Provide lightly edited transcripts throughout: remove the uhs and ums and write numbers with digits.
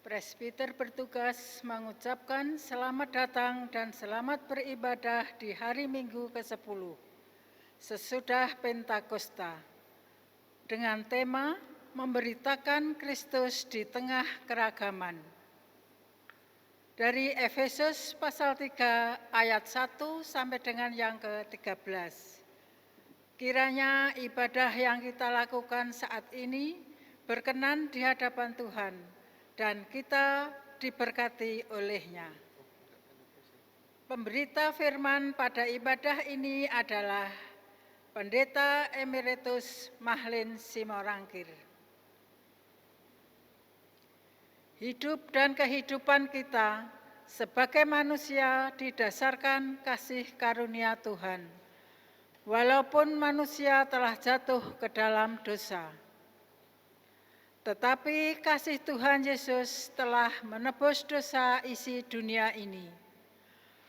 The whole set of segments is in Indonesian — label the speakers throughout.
Speaker 1: Presbiter bertugas mengucapkan selamat datang dan selamat beribadah di hari Minggu ke-10 sesudah Pentakosta dengan tema memberitakan Kristus di tengah keragaman. Dari Efesus pasal 3 ayat 1 sampai dengan yang ke-13. Kiranya ibadah yang kita lakukan saat ini berkenan di hadapan Tuhan dan kita diberkati olehnya. Pemberita firman pada ibadah ini adalah Pendeta Emeritus Mahlin Simorangkir. Hidup dan kehidupan kita sebagai manusia didasarkan kasih karunia Tuhan, walaupun manusia telah jatuh ke dalam dosa. Tetapi kasih Tuhan Yesus telah menebus dosa isi dunia ini.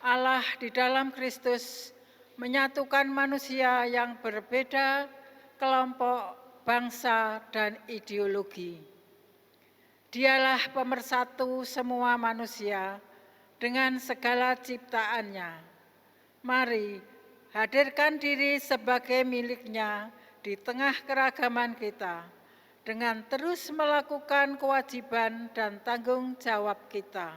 Speaker 1: Allah di dalam Kristus menyatukan manusia yang berbeda kelompok, bangsa, dan ideologi. Dialah pemersatu semua manusia dengan segala ciptaannya. Mari hadirkan diri sebagai miliknya di tengah keragaman kita, dengan terus melakukan kewajiban dan tanggung jawab kita.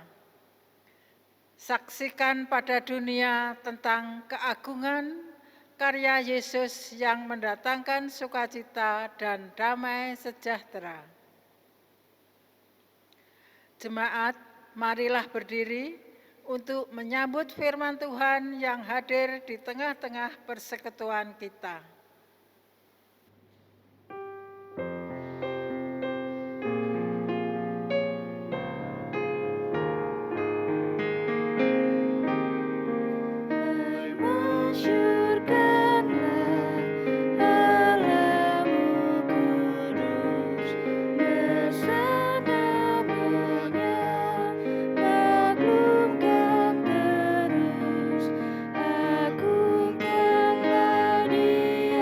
Speaker 1: Saksikan pada dunia tentang keagungan karya Yesus yang mendatangkan sukacita dan damai sejahtera. Jemaat, marilah berdiri untuk menyambut firman Tuhan yang hadir di tengah-tengah persekutuan kita.
Speaker 2: Agungkanlah Dia.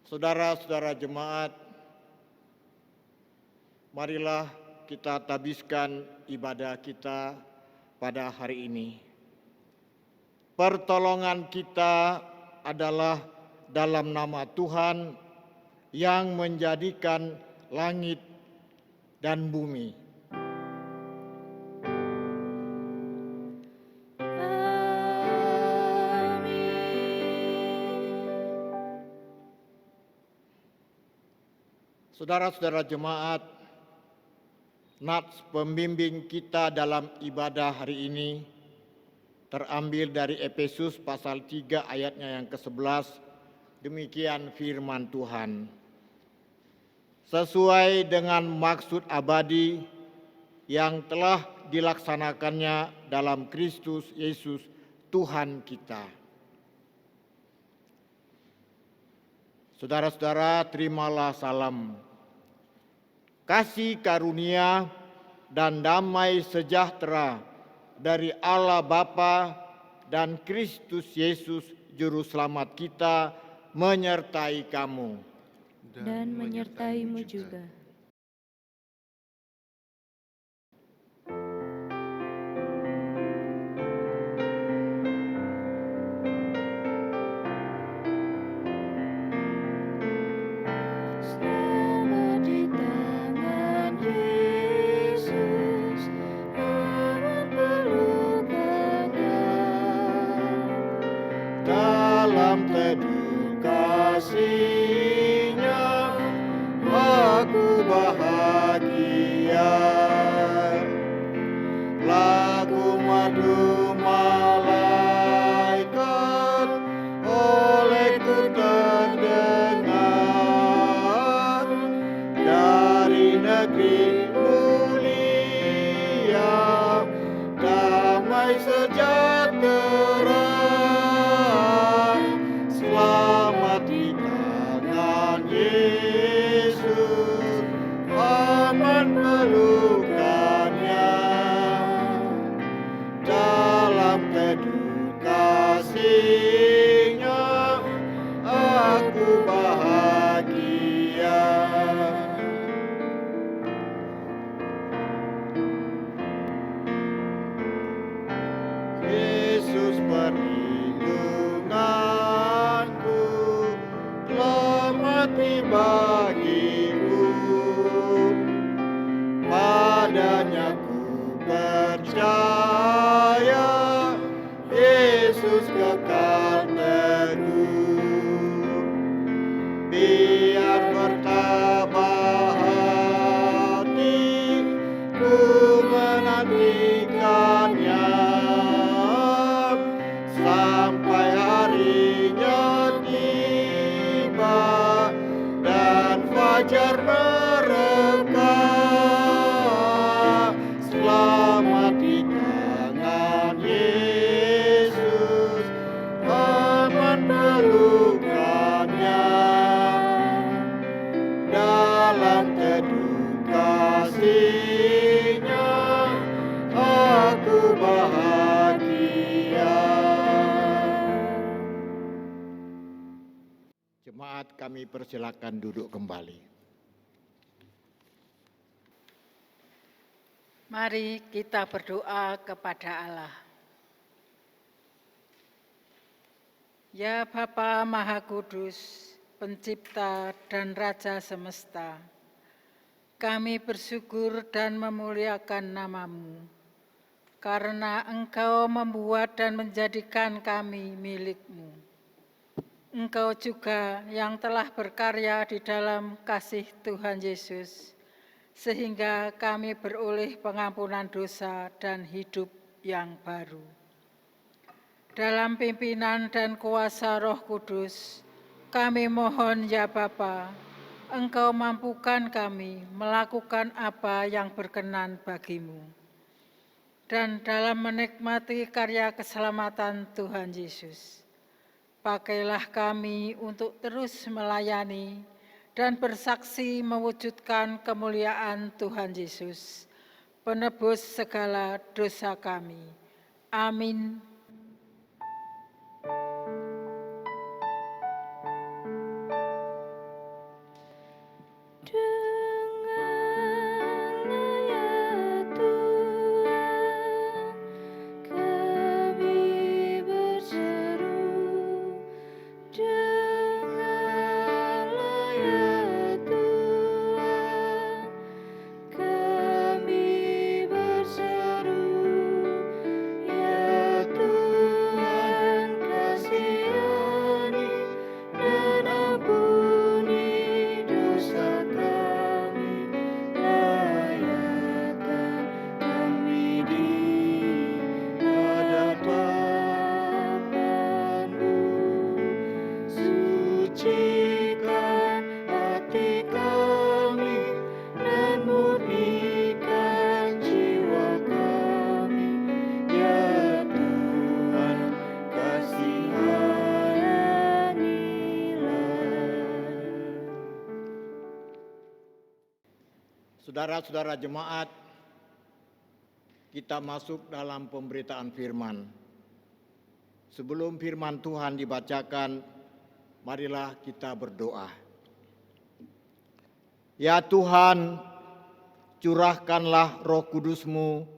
Speaker 2: Saudara-saudara jemaat, marilah kita tabiskan ibadah kita pada hari ini. Pertolongan kita adalah dalam nama Tuhan yang menjadikan langit dan bumi. Saudara-saudara jemaat, nats pembimbing kita dalam ibadah hari ini terambil dari Efesus pasal 3 ayatnya yang ke-11. Demikian firman Tuhan. Sesuai dengan maksud abadi yang telah dilaksanakannya dalam Kristus Yesus Tuhan kita. Saudara-saudara, terimalah salam kasih karunia dan damai sejahtera dari Allah Bapa dan Kristus Yesus Juru Selamat kita menyertai kamu.
Speaker 3: Dan menyertaimu juga.
Speaker 2: Dalam teduh kasih-Nya aku bahagia. Lagu madu malaikat olehku terdengar dari negeri mulia, damai sejahtera. Selamat di tangan Yesus, aman pelukannya. Dalam teduh kasih-Nya aku bahagia. Yesus perlindunganku, telah mati bagiku. Padanya ku percaya, Yesus kekal teguh. Biar bertabah hati, ku menantikannya sampai harinya tiba dan fajar mereka. Selamat di tangan Yesus, aman pelukannya. Dalam teduh kasih-Nya aku bahagia. Jemaat, kami persilakan duduk kembali.
Speaker 1: Mari kita berdoa kepada Allah. Ya Bapa Maha Kudus, Pencipta dan Raja semesta, kami bersyukur dan memuliakan nama-Mu, karena Engkau membuat dan menjadikan kami milik-Mu. Engkau juga yang telah berkarya di dalam kasih Tuhan Yesus, sehingga kami beroleh pengampunan dosa dan hidup yang baru. Dalam pimpinan dan kuasa Roh Kudus, kami mohon ya Bapa, Engkau mampukan kami melakukan apa yang berkenan bagi-Mu. Dan dalam menikmati karya keselamatan Tuhan Yesus, pakailah kami untuk terus melayani dan bersaksi mewujudkan kemuliaan Tuhan Yesus, penebus segala dosa kami. Amin.
Speaker 2: Saudara-saudara jemaat, kita masuk dalam pemberitaan firman. Sebelum firman Tuhan dibacakan, marilah kita berdoa. Ya Tuhan, curahkanlah Roh Kudus-Mu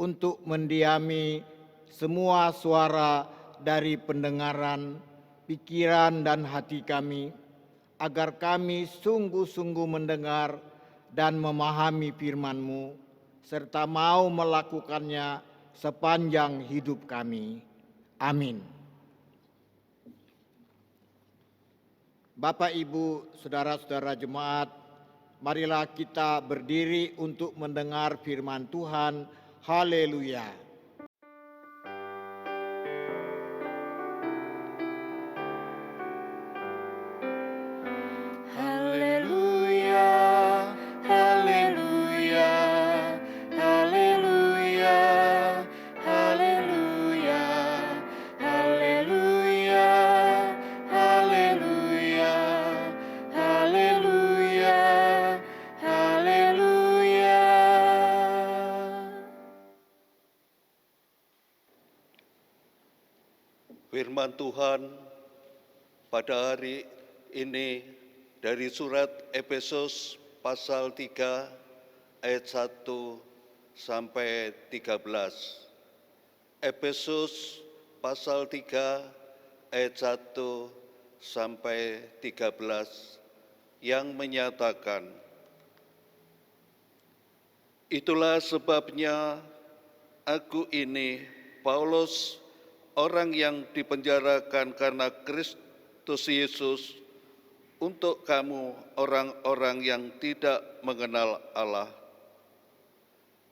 Speaker 2: untuk mendiami semua suara dari pendengaran, pikiran dan hati kami, agar kami sungguh-sungguh mendengar dan memahami firman-Mu, serta mau melakukannya sepanjang hidup kami. Amin. Bapak, Ibu, saudara-saudara jemaat, marilah kita berdiri untuk mendengar firman Tuhan. Haleluya.
Speaker 3: Haleluya, haleluya, haleluya, haleluya, haleluya, haleluya, haleluya, haleluya.
Speaker 4: Firman Tuhan pada hari ini dari surat Efesus pasal 3 ayat 1 sampai 13. Efesus pasal 3 ayat 1 sampai 13 yang menyatakan, itulah sebabnya aku ini, Paulus, orang yang dipenjarakan karena Kristus Yesus, untuk kamu orang-orang yang tidak mengenal Allah.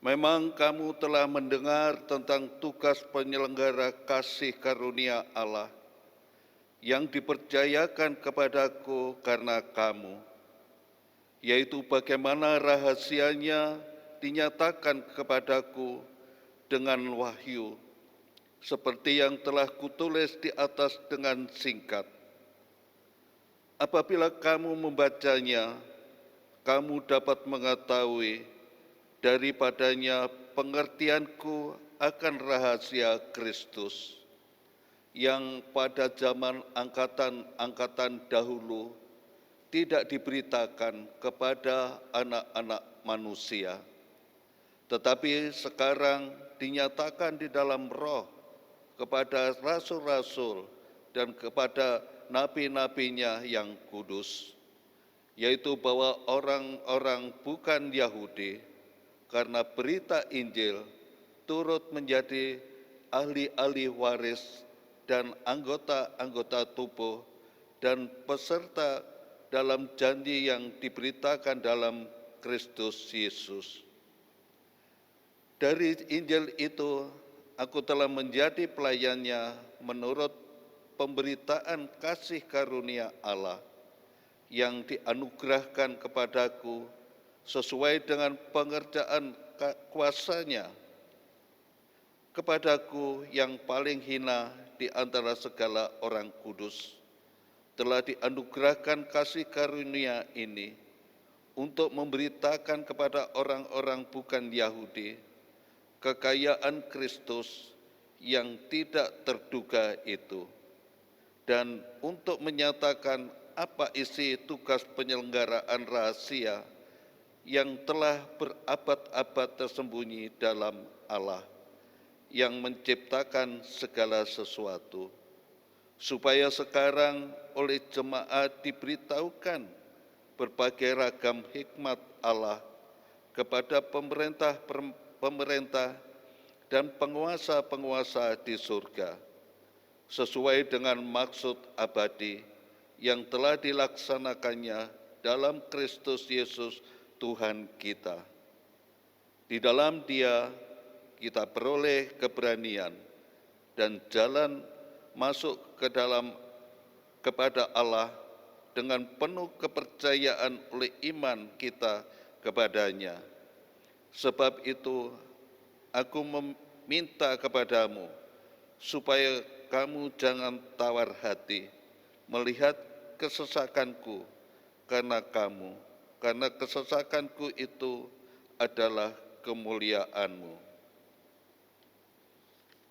Speaker 4: Memang kamu telah mendengar tentang tugas penyelenggara kasih karunia Allah yang dipercayakan kepadaku karena kamu, yaitu bagaimana rahasianya dinyatakan kepadaku dengan wahyu, seperti yang telah kutulis di atas dengan singkat. Apabila kamu membacanya, kamu dapat mengetahui daripadanya pengertianku akan rahasia Kristus, yang pada zaman angkatan-angkatan dahulu tidak diberitakan kepada anak-anak manusia, tetapi sekarang dinyatakan di dalam Roh kepada rasul-rasul dan kepada nabi-nabinya yang kudus, yaitu bahwa orang-orang bukan Yahudi karena berita Injil turut menjadi ahli-ahli waris dan anggota-anggota tubuh dan peserta dalam janji yang diberitakan dalam Kristus Yesus. Dari Injil itu aku telah menjadi pelayannya menurut pemberitaan kasih karunia Allah yang dianugerahkan kepadaku sesuai dengan pengerjaan kuasa-Nya. Kepadaku yang paling hina di antara segala orang kudus, telah dianugerahkan kasih karunia ini untuk memberitakan kepada orang-orang bukan Yahudi kekayaan Kristus yang tidak terduga itu, dan untuk menyatakan apa isi tugas penyelenggaraan rahasia yang telah berabad-abad tersembunyi dalam Allah yang menciptakan segala sesuatu, supaya sekarang oleh jemaat diberitahukan berbagai ragam hikmat Allah kepada pemerintah dan penguasa-penguasa di surga, sesuai dengan maksud abadi yang telah dilaksanakannya dalam Kristus Yesus Tuhan kita. Di dalam Dia kita beroleh keberanian dan jalan masuk kepada Allah dengan penuh kepercayaan oleh iman kita kepadanya. Sebab itu aku meminta kepadamu supaya kamu jangan tawar hati melihat kesesakanku karena kamu, karena kesesakanku itu adalah kemuliaan-Mu.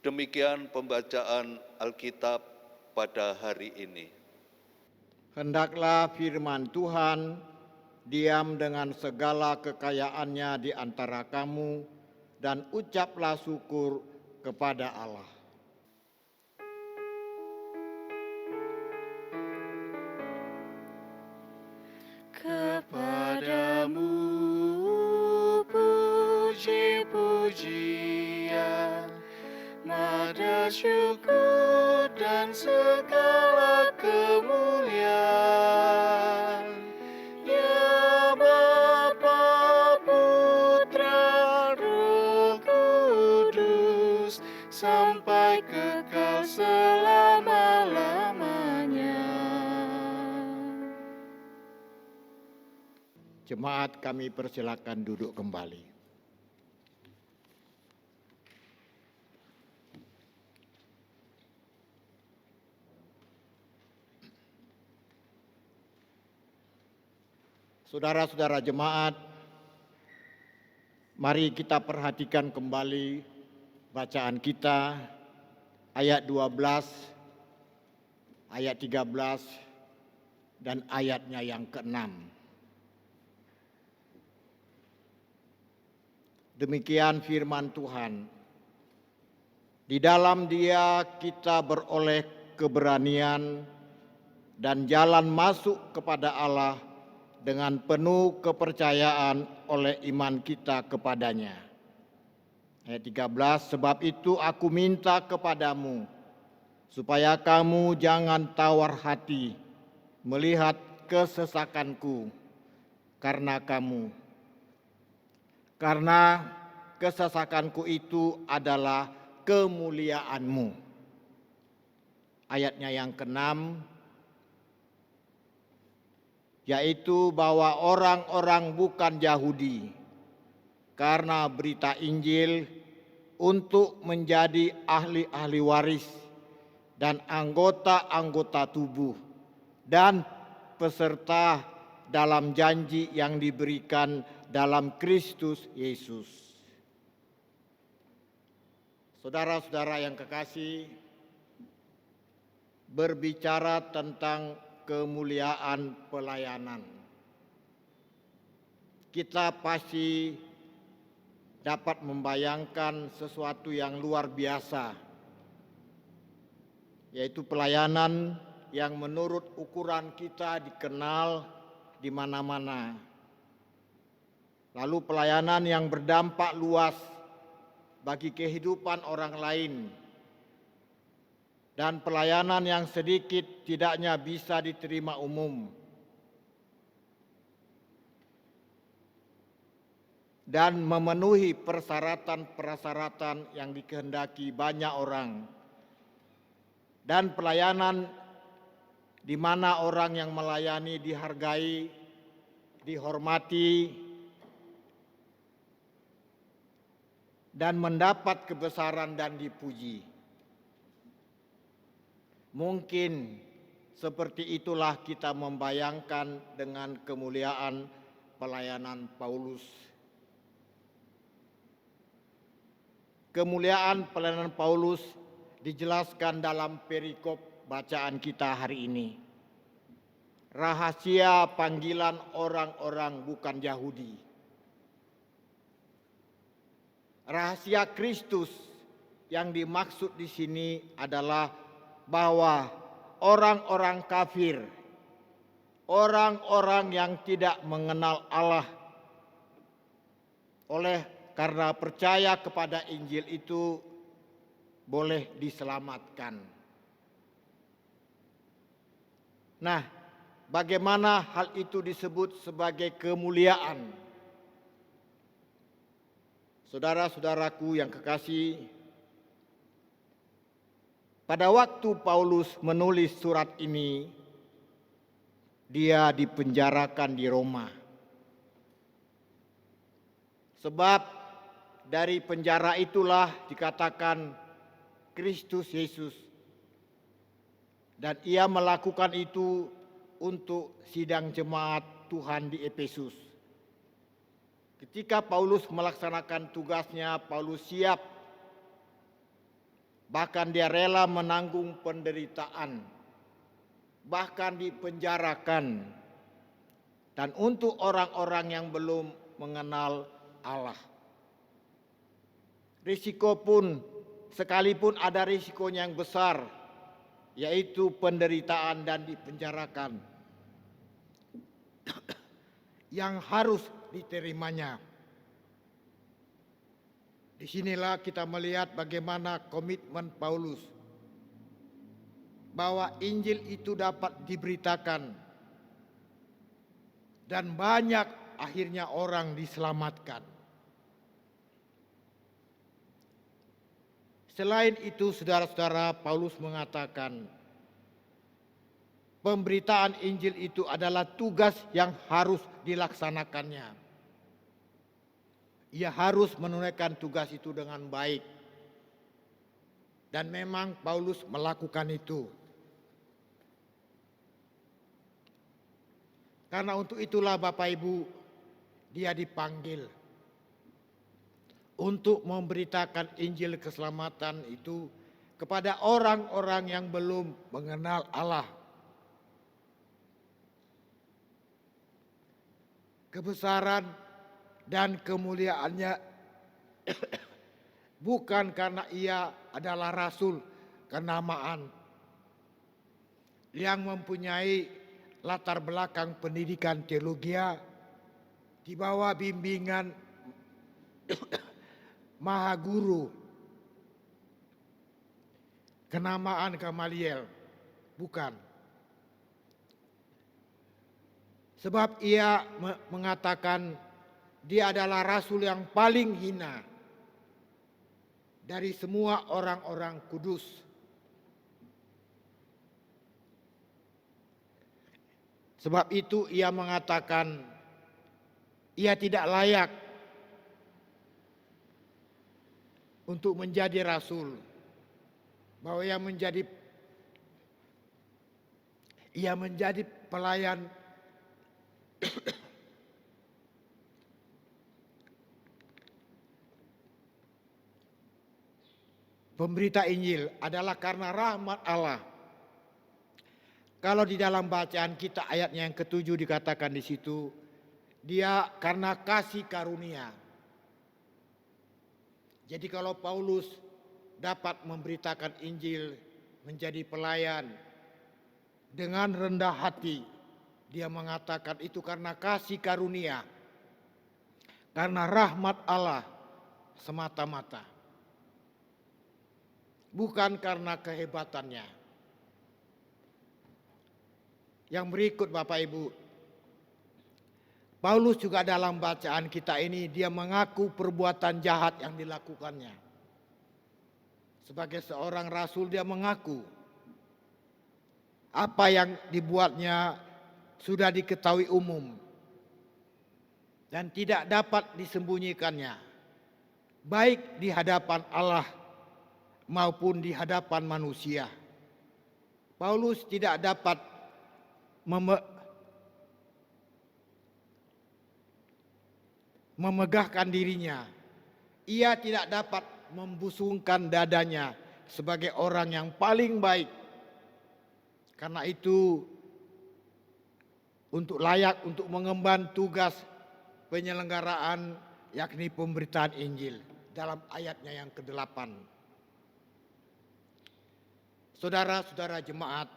Speaker 4: Demikian pembacaan Alkitab pada hari ini.
Speaker 2: Hendaklah firman Tuhan diam dengan segala kekayaannya di antara kamu, dan ucaplah syukur kepada Allah.
Speaker 3: Kepadamu puji-pujian, nada syukur dan segala kemuliaan. Ya Bapa, Putra, Roh Kudus, sampai kekal selama-lamanya.
Speaker 2: Jemaat, kami persilakan duduk kembali. Saudara-saudara jemaat, mari kita perhatikan kembali bacaan kita ayat 12, ayat 13, dan ayatnya yang ke-6. Demikian firman Tuhan. Di dalam Dia kita beroleh keberanian dan jalan masuk kepada Allah dengan penuh kepercayaan oleh iman kita kepadanya. Ayat 13, sebab itu aku minta kepadamu, supaya kamu jangan tawar hati melihat kesesakanku karena kesesakanku itu adalah kemuliaan-Mu. Ayatnya yang ke-6, yaitu bahwa orang-orang bukan Yahudi karena berita Injil untuk menjadi ahli-ahli waris dan anggota-anggota tubuh dan peserta dalam janji yang diberikan dalam Kristus Yesus. Saudara-saudara yang kekasih, berbicara tentang kemuliaan pelayanan, kita pasti dapat membayangkan sesuatu yang luar biasa, yaitu pelayanan yang menurut ukuran kita dikenal di mana-mana. Lalu pelayanan yang berdampak luas bagi kehidupan orang lain, dan pelayanan yang sedikit tidaknya bisa diterima umum, dan memenuhi persyaratan-persyaratan yang dikehendaki banyak orang, dan pelayanan di mana orang yang melayani dihargai, dihormati, dan mendapat kebesaran dan dipuji. Mungkin seperti itulah kita membayangkan dengan kemuliaan pelayanan Paulus. Kemuliaan pelayanan Paulus dijelaskan dalam perikop bacaan kita hari ini. Rahasia panggilan orang-orang bukan Yahudi. Rahasia Kristus yang dimaksud di sini adalah bahwa orang-orang kafir, orang-orang yang tidak mengenal Allah, karena percaya kepada Injil itu boleh diselamatkan. Nah, bagaimana hal itu disebut sebagai kemuliaan? Saudara-saudaraku yang kekasih, pada waktu Paulus menulis surat ini, dia dipenjarakan di Roma. Sebab dari penjara itulah dikatakan Kristus Yesus. Dan ia melakukan itu untuk sidang jemaat Tuhan di Efesus. Ketika Paulus melaksanakan tugasnya, Paulus siap, bahkan dia rela menanggung penderitaan, bahkan dipenjarakan, dan untuk orang-orang yang belum mengenal Allah. Risiko pun, sekalipun ada risikonya yang besar, yaitu penderitaan dan dipenjarakan, yang harus diterimanya. Disinilah kita melihat bagaimana komitmen Paulus bahwa Injil itu dapat diberitakan dan banyak akhirnya orang diselamatkan. Selain itu, saudara-saudara, Paulus mengatakan pemberitaan Injil itu adalah tugas yang harus dilaksanakannya. Ia harus menunaikan tugas itu dengan baik. Dan memang Paulus melakukan itu. Karena untuk itulah Bapak Ibu, dia dipanggil untuk memberitakan Injil keselamatan itu kepada orang-orang yang belum mengenal Allah. Kebesaran dan kemuliaannya bukan karena ia adalah rasul kenamaan yang mempunyai latar belakang pendidikan teologi di bawah bimbingan Maha Guru kenamaan Gamaliel, bukan. Sebab ia mengatakan dia adalah rasul yang paling hina dari semua orang-orang kudus. Sebab itu ia mengatakan ia tidak layak untuk menjadi rasul, bahwa ia menjadi pelayan pemberita Injil adalah karena rahmat Allah. Kalau di dalam bacaan kita ayatnya yang ke-7 dikatakan di situ, dia karena kasih karunia. Jadi kalau Paulus dapat memberitakan Injil, menjadi pelayan dengan rendah hati, dia mengatakan itu karena kasih karunia, karena rahmat Allah semata-mata. Bukan karena kehebatannya. Yang berikut Bapak Ibu, Paulus juga dalam bacaan kita ini dia mengaku perbuatan jahat yang dilakukannya. Sebagai seorang rasul dia mengaku apa yang dibuatnya sudah diketahui umum dan tidak dapat disembunyikannya, baik di hadapan Allah maupun di hadapan manusia. Paulus tidak dapat memegahkan dirinya. Ia tidak dapat membusungkan dadanya sebagai orang yang paling baik. Karena itu untuk layak untuk mengemban tugas penyelenggaraan yakni pemberitaan Injil dalam ayatnya yang ke-8. Saudara-saudara jemaat,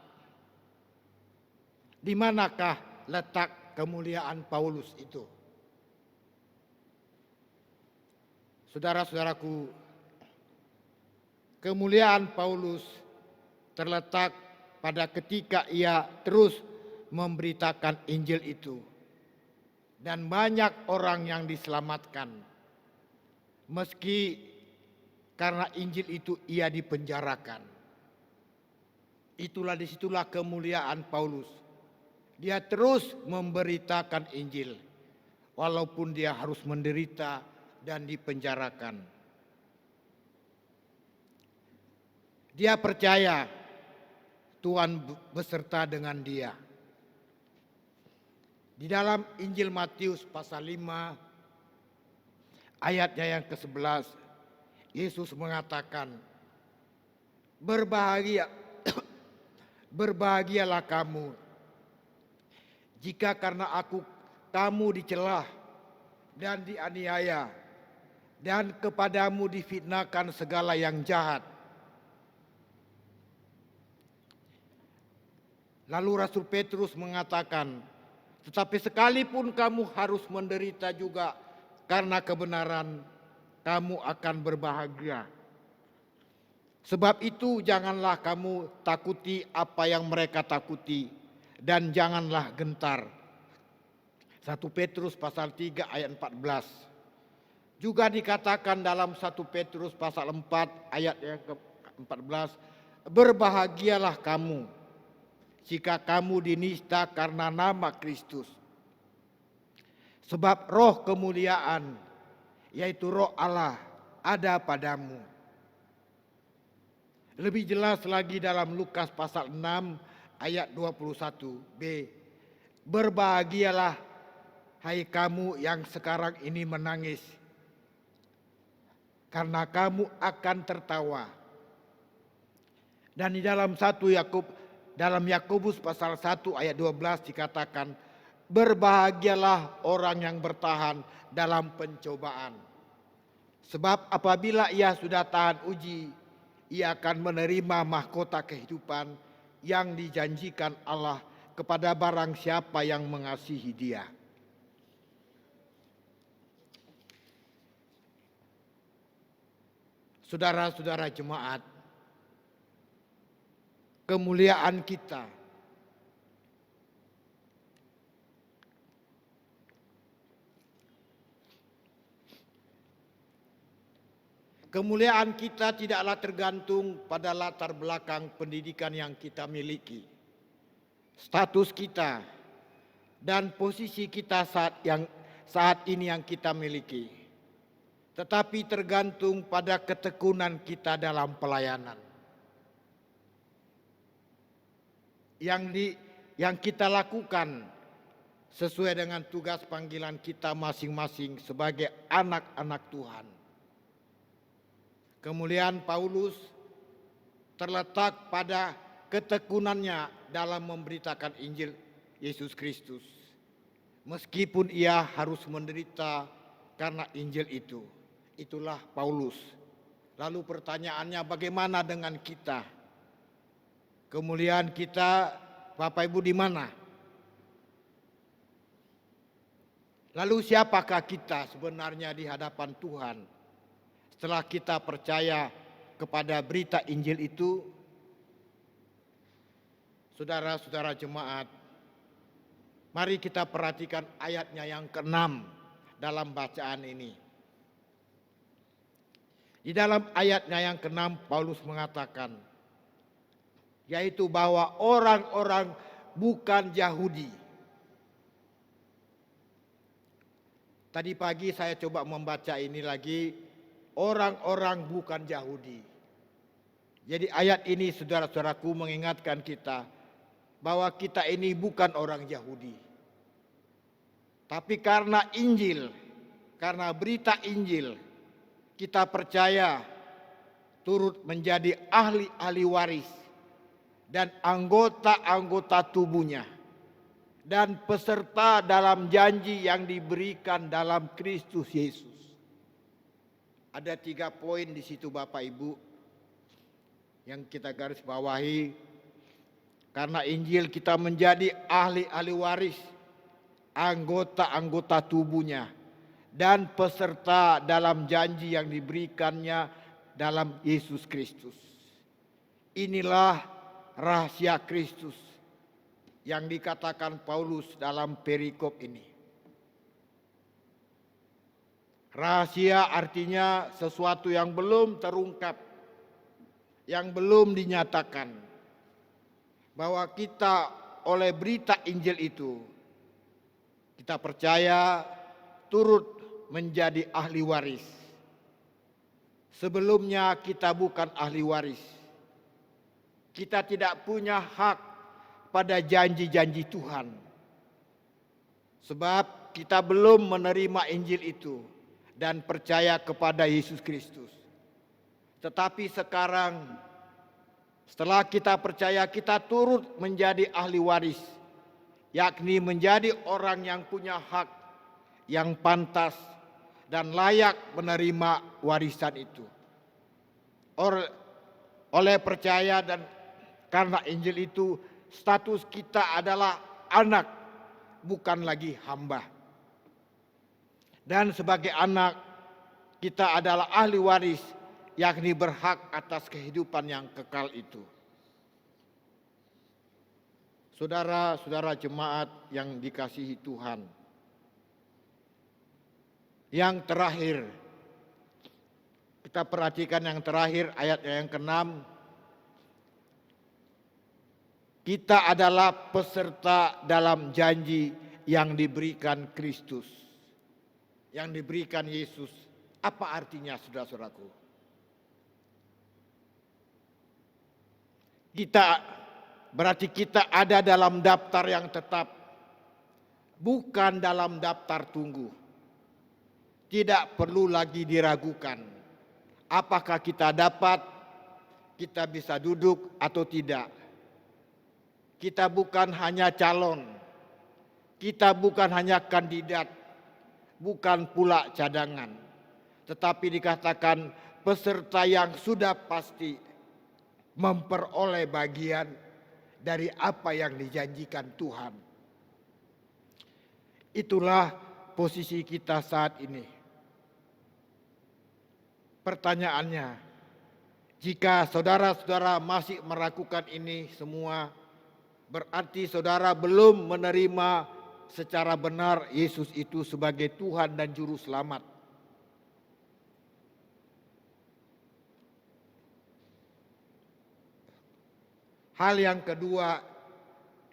Speaker 2: di manakah letak kemuliaan Paulus itu? Saudara-saudaraku, kemuliaan Paulus terletak pada ketika ia terus memberitakan Injil itu. Dan banyak orang yang diselamatkan. Meski karena Injil itu ia dipenjarakan. Disitulah kemuliaan Paulus. Dia terus memberitakan Injil. Walaupun dia harus menderita dan dipenjarakan. Dia percaya Tuhan beserta dengan dia. Di dalam Injil Matius pasal 5 ayatnya yang ke-11, Yesus mengatakan, berbahagialah kamu jika karena aku kamu dicelah dan dianiaya dan kepadamu difitnahkan segala yang jahat. Lalu Rasul Petrus mengatakan, tetapi sekalipun kamu harus menderita juga karena kebenaran, kamu akan berbahagia. Sebab itu janganlah kamu takuti apa yang mereka takuti, dan janganlah gentar. 1 Petrus pasal 3 ayat 14. Juga dikatakan dalam 1 Petrus pasal 4 ayat yang ke-14, berbahagialah kamu jika kamu dinista karena nama Kristus. Sebab roh kemuliaan, yaitu roh Allah, ada padamu. Lebih jelas lagi dalam Lukas pasal 6 ayat 21b. Berbahagialah hai kamu yang sekarang ini menangis, karena kamu akan tertawa. Dan di dalam Yakobus pasal 1 ayat 12 dikatakan, berbahagialah orang yang bertahan dalam pencobaan. Sebab apabila ia sudah tahan uji, ia akan menerima mahkota kehidupan yang dijanjikan Allah kepada barang siapa yang mengasihi Dia. Saudara-saudara jemaat, kemuliaan kita tidaklah tergantung pada latar belakang pendidikan yang kita miliki, status kita, dan posisi kita saat ini yang kita miliki, tetapi tergantung pada ketekunan kita dalam pelayanan. Yang kita lakukan sesuai dengan tugas panggilan kita masing-masing sebagai anak-anak Tuhan. Kemuliaan Paulus terletak pada ketekunannya dalam memberitakan Injil Yesus Kristus, meskipun ia harus menderita karena Injil itu. Itulah Paulus. Lalu pertanyaannya, bagaimana dengan kita? Kemuliaan kita, Bapak Ibu, di mana? Lalu siapakah kita sebenarnya di hadapan Tuhan setelah kita percaya kepada berita Injil itu? Saudara-saudara jemaat, mari kita perhatikan ayatnya yang ke-6 dalam bacaan ini. Di dalam ayatnya yang ke-6 Paulus mengatakan, yaitu bahwa orang-orang bukan Yahudi. Tadi pagi saya coba membaca ini lagi, orang-orang bukan Yahudi. Jadi ayat ini saudara-saudaraku mengingatkan kita bahwa kita ini bukan orang Yahudi. Tapi karena Injil, karena berita Injil, kita percaya turut menjadi ahli-ahli waris dan anggota-anggota tubuhnya dan peserta dalam janji yang diberikan dalam Kristus Yesus. Ada 3 poin di situ Bapak Ibu yang kita garis bawahi. Karena Injil kita menjadi ahli-ahli waris, anggota-anggota tubuhnya, dan peserta dalam janji yang diberikannya dalam Yesus Kristus. Inilah rahasia Kristus yang dikatakan Paulus dalam perikop ini. Rahasia artinya sesuatu yang belum terungkap, yang belum dinyatakan. Bahwa kita oleh berita Injil itu, kita percaya turut menjadi ahli waris. Sebelumnya kita bukan ahli waris. Kita tidak punya hak pada janji-janji Tuhan. Sebab kita belum menerima Injil itu dan percaya kepada Yesus Kristus. Tetapi sekarang setelah kita percaya, kita turut menjadi ahli waris, yakni menjadi orang yang punya hak, yang pantas dan layak menerima warisan itu. Oleh percaya dan karena Injil itu, status kita adalah anak, bukan lagi hamba. Dan sebagai anak, kita adalah ahli waris, yakni berhak atas kehidupan yang kekal itu. Saudara-saudara jemaat yang dikasihi Tuhan, yang terakhir, kita perhatikan yang terakhir ayat yang ke-6. Kita adalah peserta dalam janji yang diberikan Kristus, yang diberikan Yesus. Apa artinya, saudara-saudaraku? Berarti kita ada dalam daftar yang tetap, bukan dalam daftar tunggu. Tidak perlu lagi diragukan apakah kita dapat, kita bisa duduk atau tidak. Kita bukan hanya calon, kita bukan hanya kandidat, bukan pula cadangan, tetapi dikatakan peserta yang sudah pasti memperoleh bagian dari apa yang dijanjikan Tuhan. Itulah posisi kita saat ini. Pertanyaannya, jika saudara-saudara masih meragukan ini semua, berarti saudara belum menerima secara benar Yesus itu sebagai Tuhan dan Juru Selamat. Hal yang kedua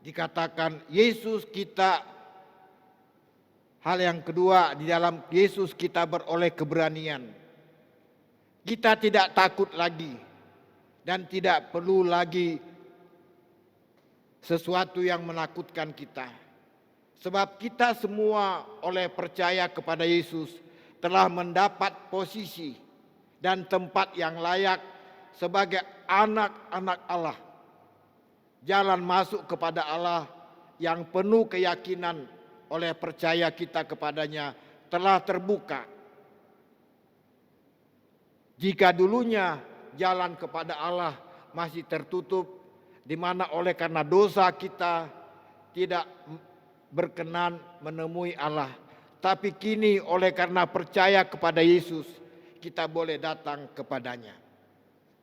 Speaker 2: dikatakan hal yang kedua di dalam Yesus kita beroleh keberanian. Kita tidak takut lagi dan tidak perlu lagi sesuatu yang menakutkan kita. Sebab kita semua oleh percaya kepada Yesus telah mendapat posisi dan tempat yang layak sebagai anak-anak Allah. Jalan masuk kepada Allah yang penuh keyakinan oleh percaya kita kepadanya telah terbuka. Jika dulunya jalan kepada Allah masih tertutup, di mana oleh karena dosa kita tidak berkenan menemui Allah. Tapi kini oleh karena percaya kepada Yesus, kita boleh datang kepadanya.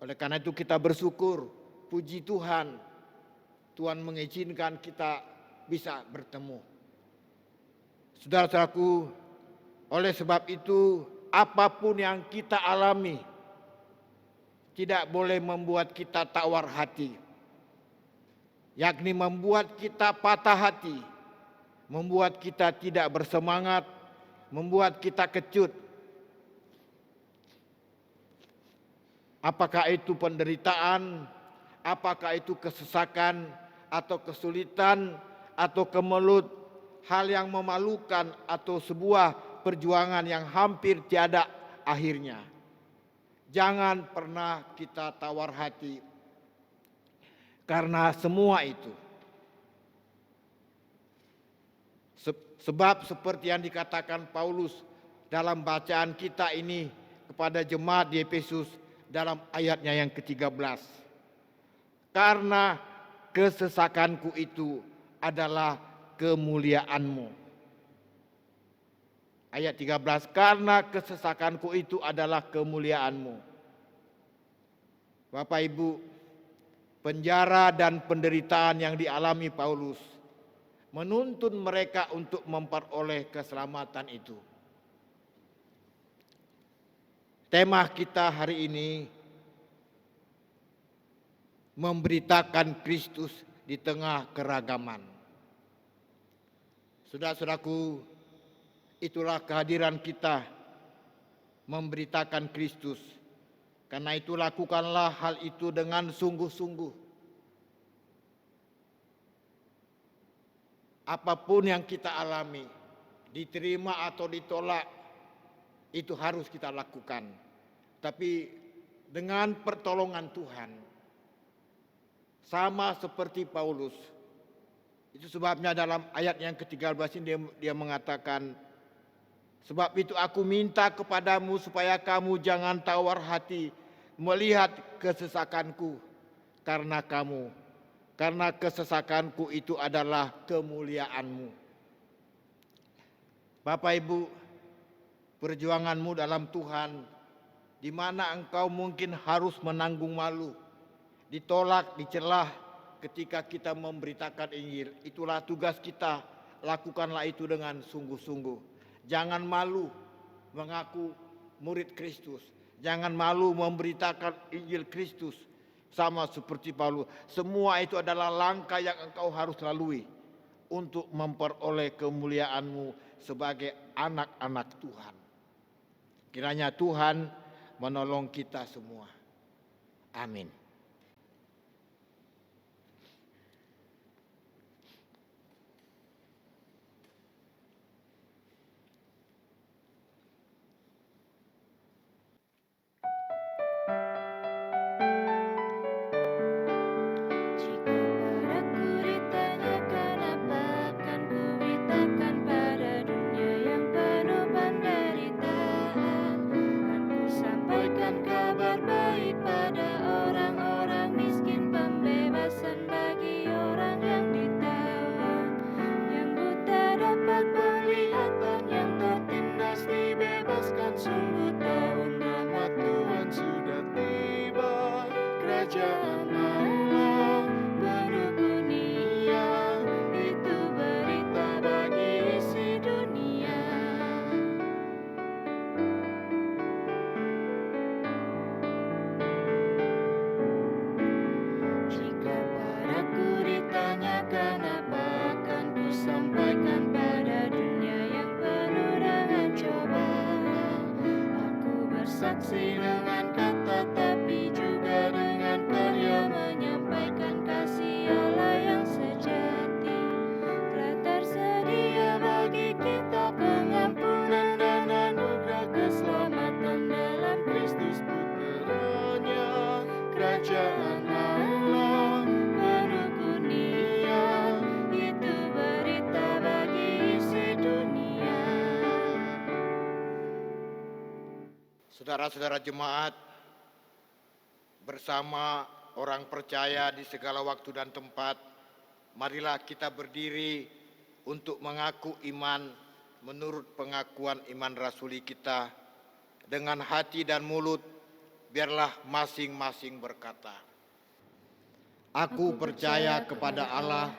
Speaker 2: Oleh karena itu kita bersyukur, puji Tuhan. Tuhan mengizinkan kita bisa bertemu. Saudara-saudaraku, oleh sebab itu apapun yang kita alami tidak boleh membuat kita tawar hati, yakni membuat kita patah hati, membuat kita tidak bersemangat, membuat kita kecut. Apakah itu penderitaan, apakah itu kesesakan atau kesulitan atau kemelut, hal yang memalukan atau sebuah perjuangan yang hampir tiada akhirnya. Jangan pernah kita tawar hati karena semua itu. Sebab seperti yang dikatakan Paulus dalam bacaan kita ini kepada jemaat di Efesus dalam ayatnya yang ke-13. Karena kesesakanku itu adalah kemuliaanmu. Ayat 13, karena kesesakanku itu adalah kemuliaanmu. Bapak Ibu, penjara dan penderitaan yang dialami Paulus menuntun mereka untuk memperoleh keselamatan itu. Tema kita hari ini memberitakan Kristus di tengah keragaman. Saudara-saudaraku, itulah kehadiran kita memberitakan Kristus. Karena itu lakukanlah hal itu dengan sungguh-sungguh. Apapun yang kita alami, diterima atau ditolak, itu harus kita lakukan. Tapi dengan pertolongan Tuhan, sama seperti Paulus. Itu sebabnya dalam ayat yang ke-13 ini dia mengatakan, sebab itu aku minta kepadamu supaya kamu jangan tawar hati melihat kesesakanku karena kamu. Karena kesesakanku itu adalah kemuliaanmu. Bapak Ibu, perjuanganmu dalam Tuhan, di mana engkau mungkin harus menanggung malu, ditolak, dicelah ketika kita memberitakan Injil. Itulah tugas kita, lakukanlah itu dengan sungguh-sungguh. Jangan malu mengaku murid Kristus. Jangan malu memberitakan Injil Kristus. Sama seperti Paulus. Semua itu adalah langkah yang engkau harus lalui untuk memperoleh kemuliaanmu sebagai anak-anak Tuhan. Kiranya Tuhan menolong kita semua. Amin.
Speaker 3: Saksi dengan kata tapi juga dengan karya menyampaikan kasih Allah yang sejati. Telah tersedia bagi kita pengampunan dan anugerah keselamatan dalam Kristus Putranya. Kerajaan Allah mendunia, itu berita bagi isi dunia.
Speaker 2: Saudara-saudara jemaat, bersama orang percaya di segala waktu dan tempat, marilah kita berdiri untuk mengaku iman menurut pengakuan iman rasuli kita. Dengan hati dan mulut, biarlah masing-masing berkata, Aku percaya kepada Allah,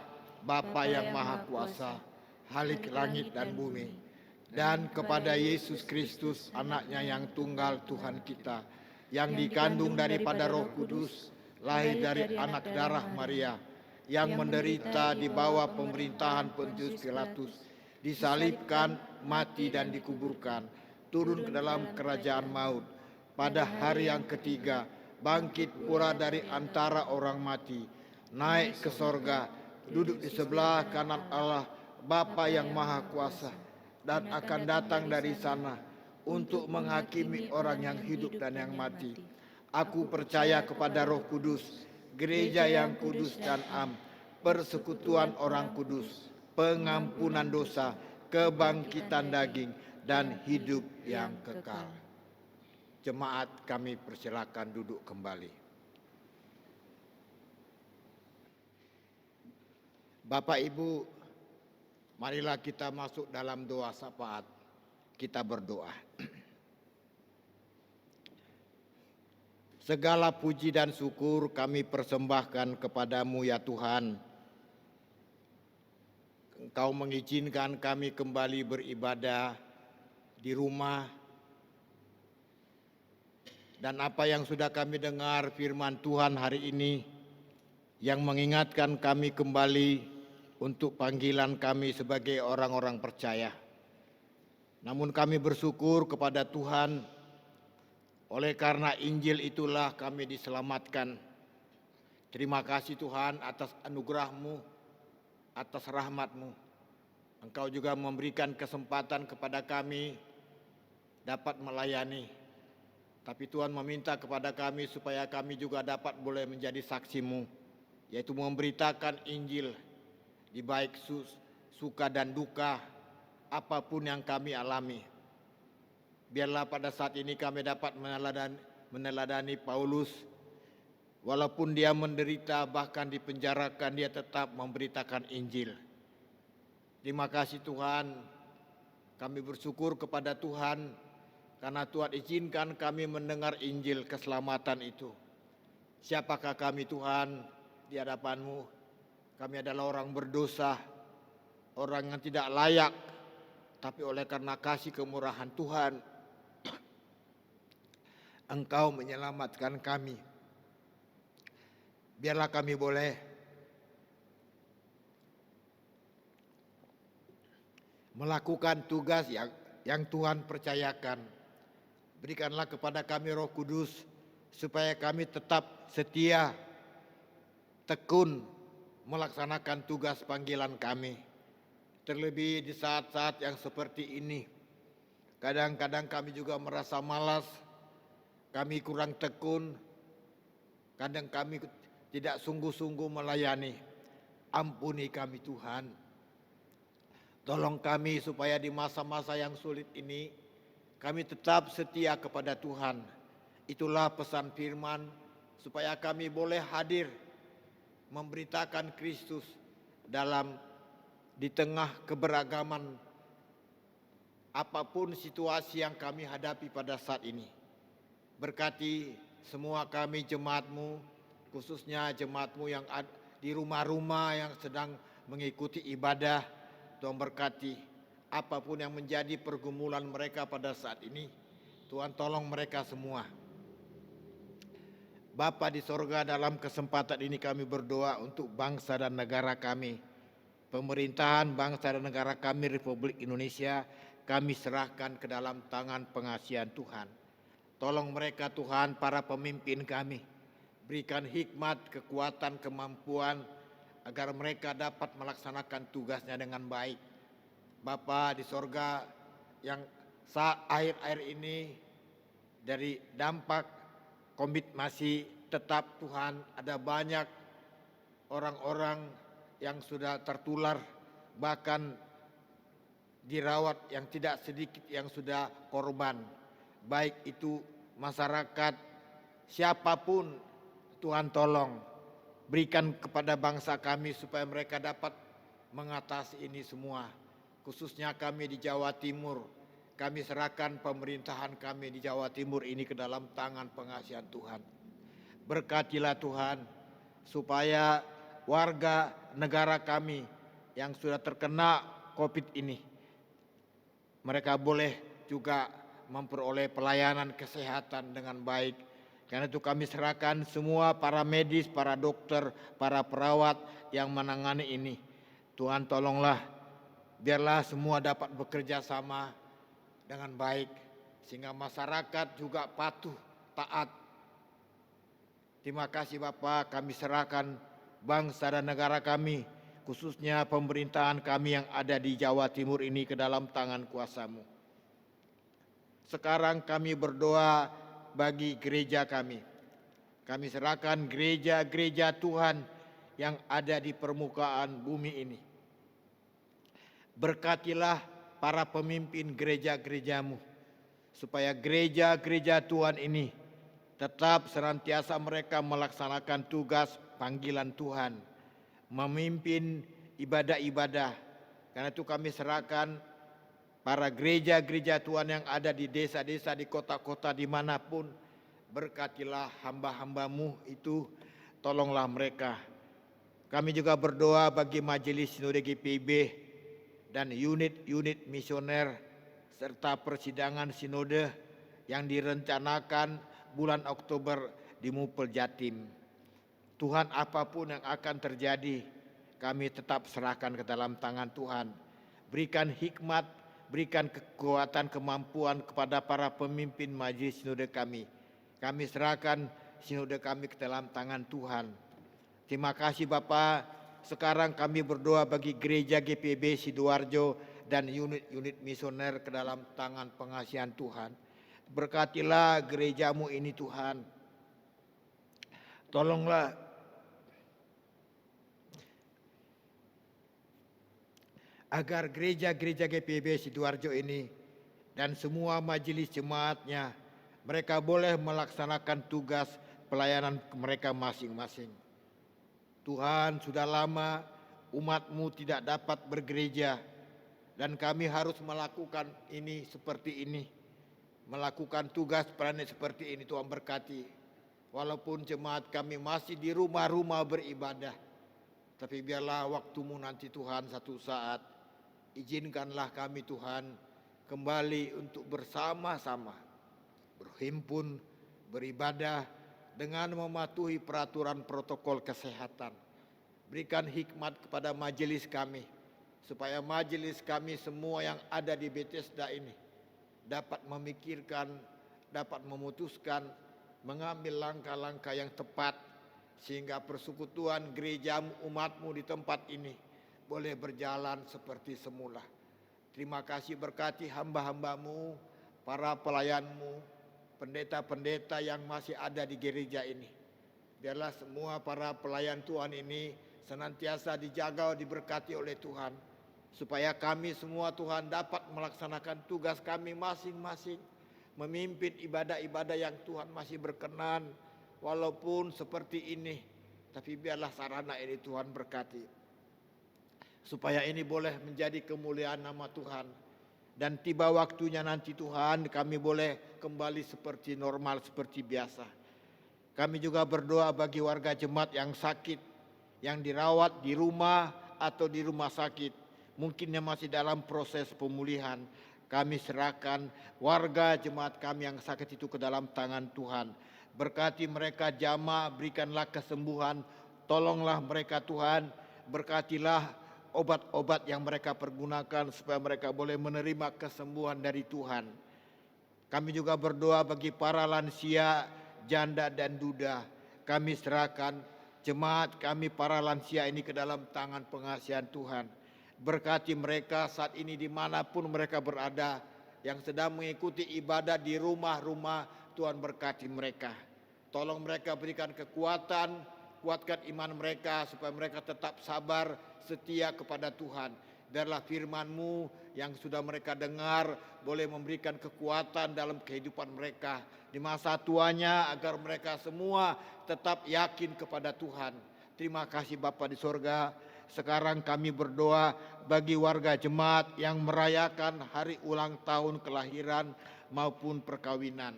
Speaker 2: Bapa yang Maha Kuasa, Khalik langit dan bumi, dan kepada Yesus Kristus, anaknya yang tunggal Tuhan kita, yang dikandung daripada Roh Kudus, lahir dari anak darah Maria, yang menderita di bawah pemerintahan Pontius Pilatus, disalibkan, mati dan dikuburkan, turun ke dalam kerajaan maut, pada hari yang ketiga, bangkit pula dari antara orang mati, naik ke sorga, duduk di sebelah kanan Allah, Bapa yang Maha Kuasa, dan akan datang dari sana untuk menghakimi orang yang hidup dan yang mati. Aku percaya kepada Roh Kudus, gereja yang kudus dan am, persekutuan orang kudus, pengampunan dosa, kebangkitan daging, dan hidup yang kekal. Jemaat, kami persilakan duduk kembali. Bapak Ibu, marilah kita masuk dalam doa syafaat. Kita berdoa. Segala puji dan syukur kami persembahkan kepadamu ya Tuhan. Engkau mengizinkan kami kembali beribadah di rumah. Dan apa yang sudah kami dengar firman Tuhan hari ini, yang mengingatkan kami kembali untuk panggilan kami sebagai orang-orang percaya. Namun kami bersyukur kepada Tuhan, oleh karena Injil itulah kami diselamatkan. Terima kasih Tuhan atas anugerah-Mu, atas rahmat-Mu. Engkau juga memberikan kesempatan kepada kami dapat melayani. Tapi Tuhan meminta kepada kami supaya kami juga dapat boleh menjadi saksi-Mu, yaitu memberitakan Injil di baik suka dan duka, apapun yang kami alami. Biarlah pada saat ini kami dapat meneladani Paulus. Walaupun dia menderita, bahkan dipenjarakan, dia tetap memberitakan Injil. Terima kasih Tuhan, kami bersyukur kepada Tuhan karena Tuhan izinkan kami mendengar Injil keselamatan itu. Siapakah kami Tuhan di hadapan-Mu? Kami adalah orang berdosa, orang yang tidak layak, tapi oleh karena kasih kemurahan Tuhan, Engkau menyelamatkan kami. Biarlah kami boleh melakukan tugas yang Tuhan percayakan. Berikanlah kepada kami Roh Kudus supaya kami tetap setia, tekun melaksanakan tugas panggilan kami. Terlebih di saat-saat yang seperti ini. Kadang-kadang kami juga merasa malas, kami kurang tekun, kadang kami tidak sungguh-sungguh melayani. Ampuni kami Tuhan. Tolong kami supaya di masa-masa yang sulit ini kami tetap setia kepada Tuhan. Itulah pesan firman supaya kami boleh hadir memberitakan Kristus di tengah keberagaman apapun situasi yang kami hadapi pada saat ini. Berkati semua kami jemaat-Mu, khususnya jemaat-Mu yang di rumah-rumah yang sedang mengikuti ibadah. Tuhan berkati apapun yang menjadi pergumulan mereka pada saat ini. Tuhan tolong mereka semua. Bapa di sorga, dalam kesempatan ini kami berdoa untuk bangsa dan negara kami. Pemerintahan bangsa dan negara kami Republik Indonesia kami serahkan ke dalam tangan pengasihan Tuhan. Tolong mereka Tuhan, para pemimpin kami. Berikan hikmat, kekuatan, kemampuan agar mereka dapat melaksanakan tugasnya dengan baik. Bapa di sorga, yang saat akhir-akhir ini dari dampak COVID masih tetap Tuhan, ada banyak orang-orang yang sudah tertular, bahkan dirawat yang tidak sedikit yang sudah korban. Baik itu masyarakat, siapapun Tuhan tolong. Berikan kepada bangsa kami supaya mereka dapat mengatasi ini semua. Khususnya kami di Jawa Timur. Kami serahkan pemerintahan kami di Jawa Timur ini ke dalam tangan pengasihan Tuhan. Berkatilah Tuhan supaya warga negara kami yang sudah terkena COVID ini, mereka boleh juga memperoleh pelayanan kesehatan dengan baik. Karena itu kami serahkan semua para medis, para dokter, para perawat yang menangani ini. Tuhan tolonglah, biarlah semua dapat bekerja sama dengan baik. Sehingga masyarakat juga patuh, taat. Terima kasih Bapa, kami serahkan bangsa dan negara kami, khususnya pemerintahan kami yang ada di Jawa Timur ini ke dalam tangan kuasa-Mu. Sekarang kami berdoa bagi gereja kami. Kami serahkan gereja-gereja Tuhan yang ada di permukaan bumi ini. Berkatilah para pemimpin gereja-gereja-Mu, supaya gereja-gereja Tuhan ini tetap senantiasa mereka melaksanakan tugas panggilan Tuhan, memimpin ibadah-ibadah. Karena itu kami serahkan para gereja-gereja Tuhan yang ada di desa-desa, di kota-kota, dimanapun. Berkatilah hamba-hamba-Mu itu, tolonglah mereka. Kami juga berdoa bagi Majelis Sinode GPIB dan unit-unit misioner serta persidangan sinode yang direncanakan bulan Oktober di Mupel Jatim. Tuhan, apapun yang akan terjadi, kami tetap serahkan ke dalam tangan Tuhan. Berikan hikmat, berikan kekuatan, kemampuan kepada para pemimpin majelis sinode kami. Kami serahkan sinode kami ke dalam tangan Tuhan. Terima kasih Bapa, sekarang kami berdoa bagi gereja GPB Sidoarjo dan unit-unit misioner ke dalam tangan pengasihan Tuhan. Berkatilah gerejamu ini Tuhan. Tolonglah agar gereja-gereja GPB Sidoarjo ini dan semua majelis jemaatnya, mereka boleh melaksanakan tugas pelayanan mereka masing-masing. Tuhan, sudah lama umat-Mu tidak dapat bergereja dan kami harus melakukan ini seperti ini. Melakukan tugas pelayanan seperti ini, Tuhan berkati. Walaupun jemaat kami masih di rumah-rumah beribadah, tapi biarlah waktu-Mu nanti Tuhan satu saat, izinkanlah kami Tuhan kembali untuk bersama-sama berhimpun, beribadah dengan mematuhi peraturan protokol kesehatan. Berikan hikmat kepada majelis kami, supaya majelis kami semua yang ada di Bethesda ini dapat memikirkan, dapat memutuskan, mengambil langkah-langkah yang tepat, sehingga persekutuan gerejamu, umatmu di tempat ini boleh berjalan seperti semula. Terima kasih, berkati hamba-hambamu, para pelayanmu, pendeta-pendeta yang masih ada di gereja ini. Biarlah semua para pelayan Tuhan ini senantiasa dijaga, diberkati oleh Tuhan, supaya kami semua Tuhan dapat melaksanakan tugas kami masing-masing, memimpin ibadah-ibadah yang Tuhan masih berkenan, walaupun seperti ini, tapi biarlah sarana ini Tuhan berkati, supaya ini boleh menjadi kemuliaan nama Tuhan. Dan tiba waktunya nanti Tuhan kami boleh kembali seperti normal, seperti biasa. Kami juga berdoa bagi warga jemaat yang sakit, yang dirawat di rumah atau di rumah sakit, mungkin yang masih dalam proses pemulihan. Kami serahkan warga jemaat kami yang sakit itu ke dalam tangan Tuhan. Berkati mereka jamaah, berikanlah kesembuhan, tolonglah mereka Tuhan, berkatilah obat-obat yang mereka pergunakan supaya mereka boleh menerima kesembuhan dari Tuhan. Kami juga berdoa bagi para lansia, janda dan duda. Kami serahkan jemaat kami para lansia ini ke dalam tangan pengasihan Tuhan. Berkati mereka saat ini dimanapun mereka berada, yang sedang mengikuti ibadah di rumah-rumah, Tuhan berkati mereka. Tolong mereka, berikan kekuatan, kuatkan iman mereka supaya mereka tetap sabar, setia kepada Tuhan. Biarlah firman-Mu yang sudah mereka dengar boleh memberikan kekuatan dalam kehidupan mereka di masa tuanya, agar mereka semua tetap yakin kepada Tuhan. Terima kasih Bapa di sorga. Sekarang kami berdoa bagi warga jemaat yang merayakan hari ulang tahun kelahiran maupun perkawinan.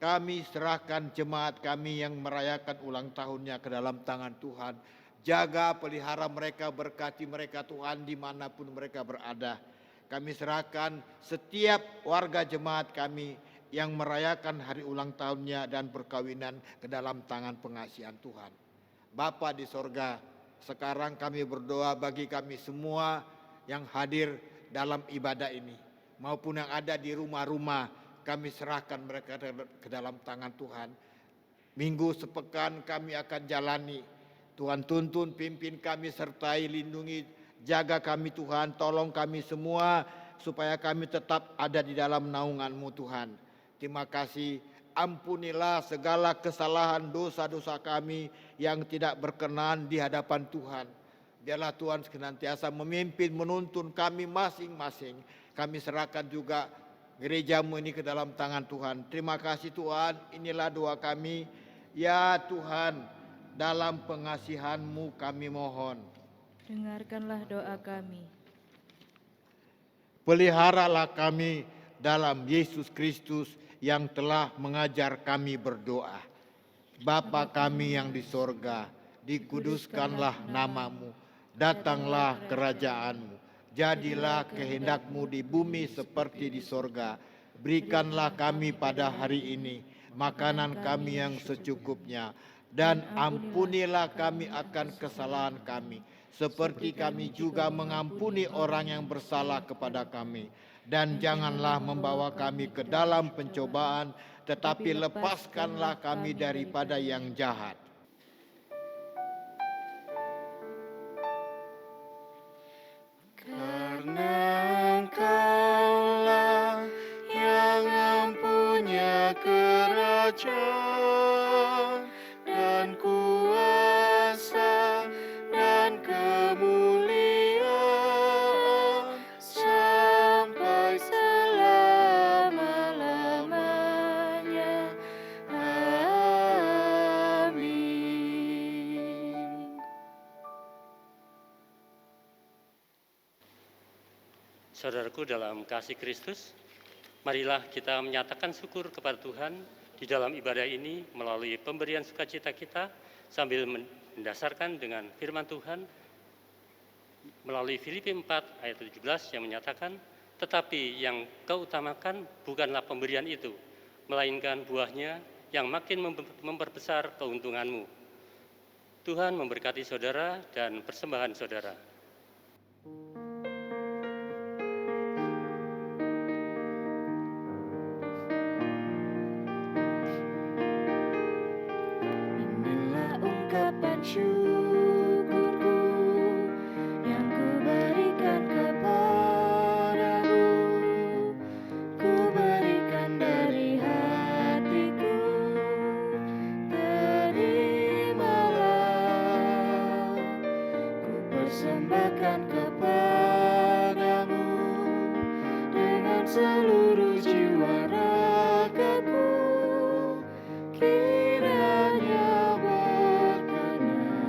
Speaker 2: Kami serahkan jemaat kami yang merayakan ulang tahunnya ke dalam tangan Tuhan. Jaga, pelihara mereka, berkati mereka Tuhan dimanapun mereka berada. Kami serahkan setiap warga jemaat kami yang merayakan hari ulang tahunnya dan perkawinan ke dalam tangan pengasihan Tuhan. Bapa di sorga, sekarang kami berdoa bagi kami semua yang hadir dalam ibadah ini, maupun yang ada di rumah-rumah, kami serahkan mereka ke dalam tangan Tuhan. Minggu sepekan kami akan jalani. Tuhan tuntun, pimpin kami, sertai, lindungi, jaga kami Tuhan. Tolong kami semua supaya kami tetap ada di dalam naungan-Mu Tuhan. Terima kasih, ampunilah segala kesalahan dosa-dosa kami yang tidak berkenan di hadapan Tuhan. Biarlah Tuhan senantiasa memimpin, menuntun kami masing-masing. Kami serahkan juga gereja-Mu ini ke dalam tangan Tuhan. Terima kasih Tuhan, inilah doa kami. Ya Tuhan, dalam pengasihan-Mu kami mohon.
Speaker 3: Dengarkanlah doa kami.
Speaker 2: Peliharalah kami dalam Yesus Kristus yang telah mengajar kami berdoa. Bapa kami yang di sorga, dikuduskanlah nama-Mu, datanglah kerajaan-Mu, jadilah kehendak-Mu di bumi seperti di sorga. Berikanlah kami pada hari ini makanan kami yang secukupnya, dan ampunilah kami akan kesalahan kami, seperti kami juga mengampuni orang yang bersalah kepada kami. Dan janganlah membawa kami ke dalam pencobaan, tetapi lepaskanlah kami daripada yang jahat.
Speaker 5: kerajaan dan kuasa dan kemuliaan sampai selama-lamanya. Amin.
Speaker 6: Saudaraku dalam kasih Kristus, marilah kita menyatakan syukur kepada Tuhan di dalam ibadah ini melalui pemberian sukacita kita sambil mendasarkan dengan firman Tuhan melalui Filipi 4 ayat 17 yang menyatakan, tetapi yang kau utamakan bukanlah pemberian itu, melainkan buahnya yang makin memperbesar keuntunganmu. Tuhan memberkati saudara dan persembahan saudara.
Speaker 5: Inilah ungkapan syukurku yang ku berikan kepadamu. Ku berikan dari hatiku, terimalah. Ku persembahkan kepadamu dengan seluruh jiwa ragaku. Kiranya berkenan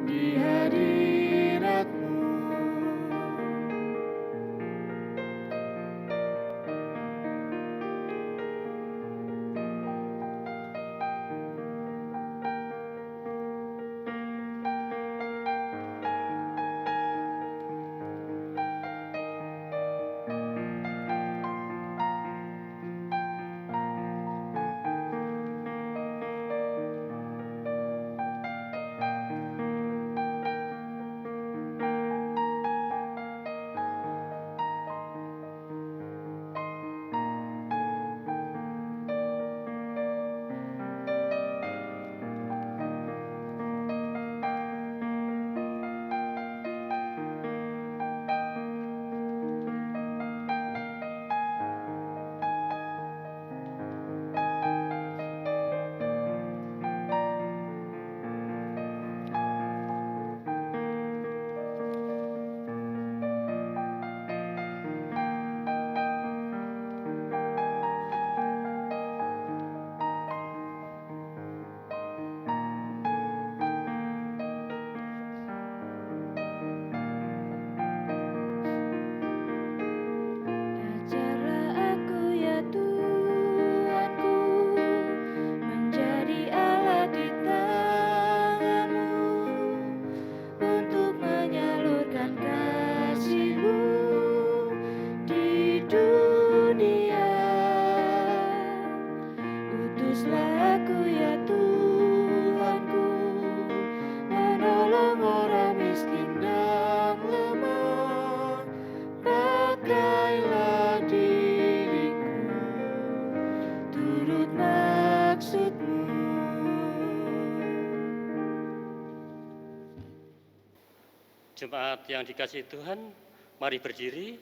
Speaker 5: di hadirat-Mu. Ajarlah aku ya Tuhanku, menjadi alat di tangan-Mu untuk menyalurkan kasih-Mu di dunia. Utuslah aku ya Tuhanku, menolong orang miskin dan lemah. Pakailah diriku turut maksud-Mu.
Speaker 6: Jemaat yang dikasihi Tuhan, mari berdiri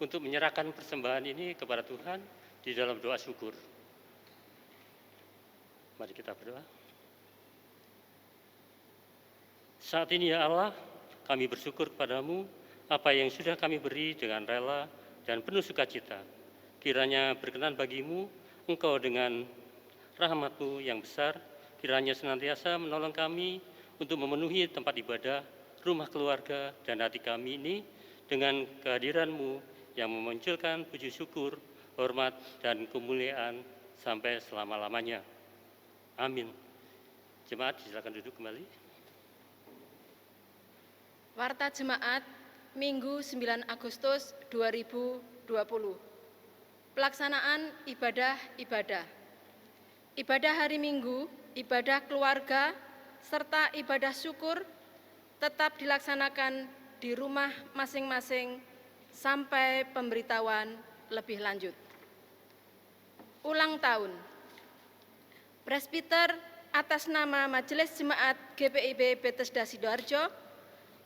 Speaker 6: untuk menyerahkan persembahan ini kepada Tuhan di dalam doa syukur. Mari kita berdoa. Saat ini ya Allah, kami bersyukur kepadamu apa yang sudah kami beri dengan rela dan penuh sukacita. Kiranya berkenan bagimu, Engkau dengan rahmat-Mu yang besar, kiranya senantiasa menolong kami untuk memenuhi tempat ibadah, rumah keluarga, dan hati kami ini dengan kehadiran-Mu yang memunculkan puji syukur, hormat, dan kemuliaan sampai selama-lamanya. Amin. Jemaat silakan duduk kembali.
Speaker 7: Warta Jemaat Minggu 9 Agustus 2020. Pelaksanaan ibadah-ibadah. Ibadah hari Minggu, ibadah keluarga, serta ibadah syukur tetap dilaksanakan di rumah masing-masing sampai pemberitahuan lebih lanjut. Ulang tahun. Presbiter atas nama Majelis Jemaat GPIB Bethesda Sidoarjo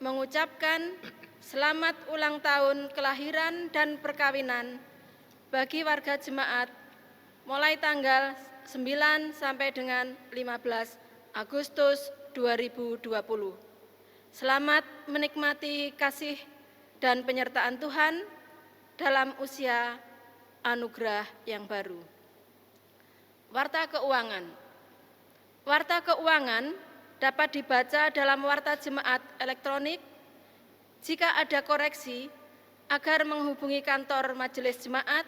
Speaker 7: mengucapkan selamat ulang tahun kelahiran dan perkawinan bagi warga jemaat mulai tanggal 9 sampai dengan 15 Agustus 2020. Selamat menikmati kasih dan penyertaan Tuhan dalam usia anugerah yang baru. Warta keuangan. Warta keuangan dapat dibaca dalam warta jemaat elektronik. Jika ada koreksi, agar menghubungi kantor majelis jemaat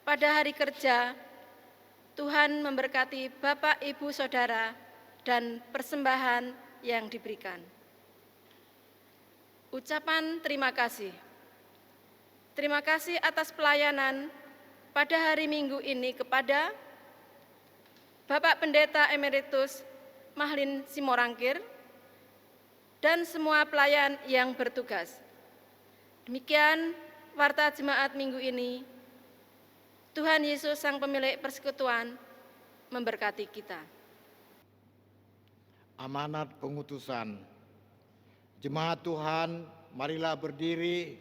Speaker 7: pada hari kerja. Tuhan memberkati Bapak, Ibu, Saudara, dan persembahan yang diberikan. Ucapan terima kasih. Terima kasih atas pelayanan pada hari Minggu ini kepada Bapak Pendeta Emeritus Mahlin Simorangkir dan semua pelayan yang bertugas. Demikian warta jemaat minggu ini. Tuhan Yesus Sang Pemilik Persekutuan memberkati kita.
Speaker 2: Amanat pengutusan. Jemaat Tuhan, marilah berdiri.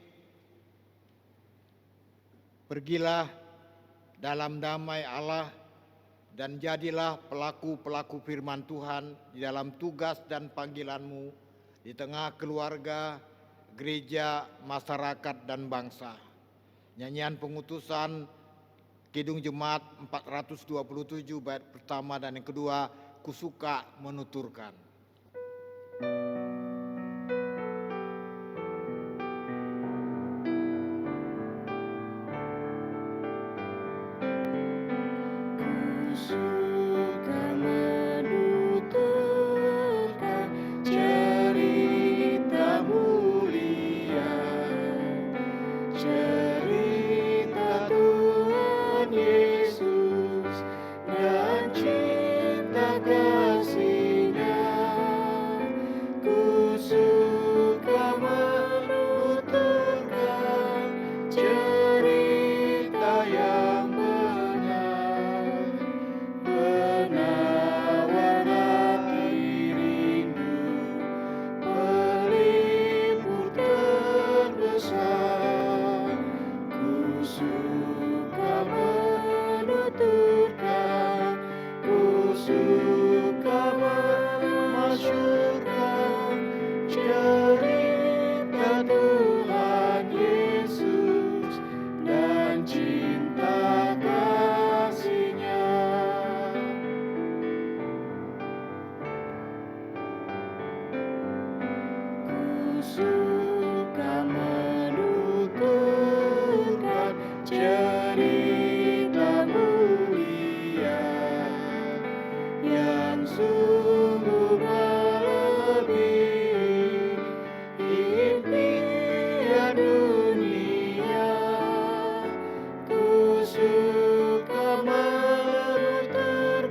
Speaker 2: Pergilah dalam damai Allah dan jadilah pelaku-pelaku firman Tuhan di dalam tugas dan panggilanmu di tengah keluarga, gereja, masyarakat, dan bangsa. Nyanyian pengutusan Kidung Jemaat 427 bait pertama dan yang kedua, kusuka menuturkan.
Speaker 5: Kusuka menuturkan cerita mulia, cerita Tuhan Yesus dan cinta kasih-Nya. Kusuka menuturkan cerita yang benar, penawar hati rindu, pelipur terbesar. Kusuka menuturkan, kusuka memasyurkan cerita Tuhan Yesus dan cinta kasih-Nya. Kusuka menuturkan cerita mulia yang sungguh melebihi impian dunia. Kusuka menuturkan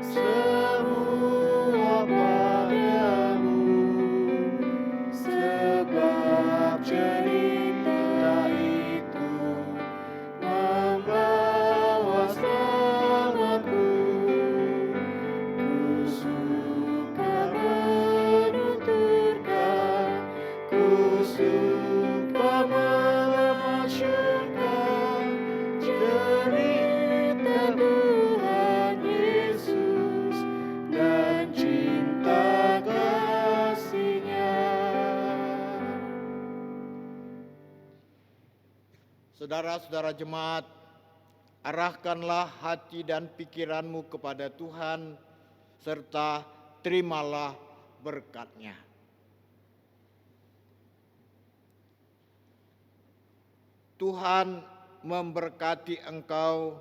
Speaker 5: semua padamu, sebab cerita itu membawa selamatku. Kusuka menuturkan, kusuka memasyurkan cerita Tuhan Yesus dan cinta kasih-Nya.
Speaker 2: Saudara-saudara jemaat, arahkanlah hati dan pikiranmu kepada Tuhan, serta terimalah berkat-Nya. Tuhan memberkati engkau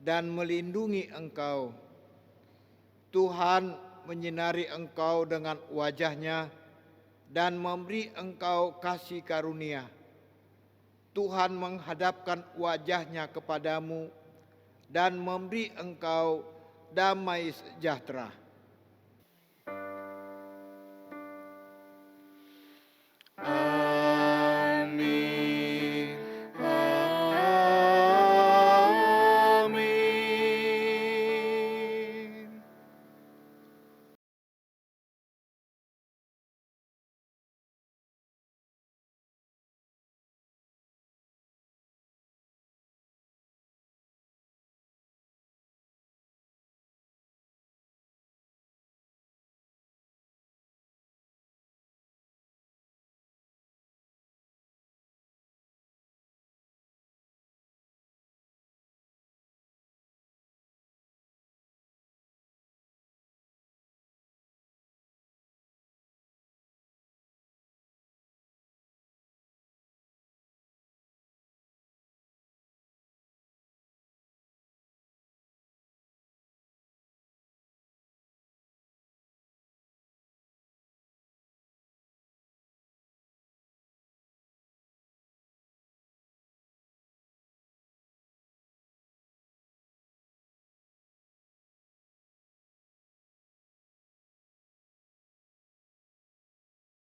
Speaker 2: dan melindungi engkau. Tuhan menyinari engkau dengan wajah-Nya dan memberi engkau kasih karunia. Tuhan menghadapkan wajah-Nya kepadamu dan memberi engkau damai sejahtera.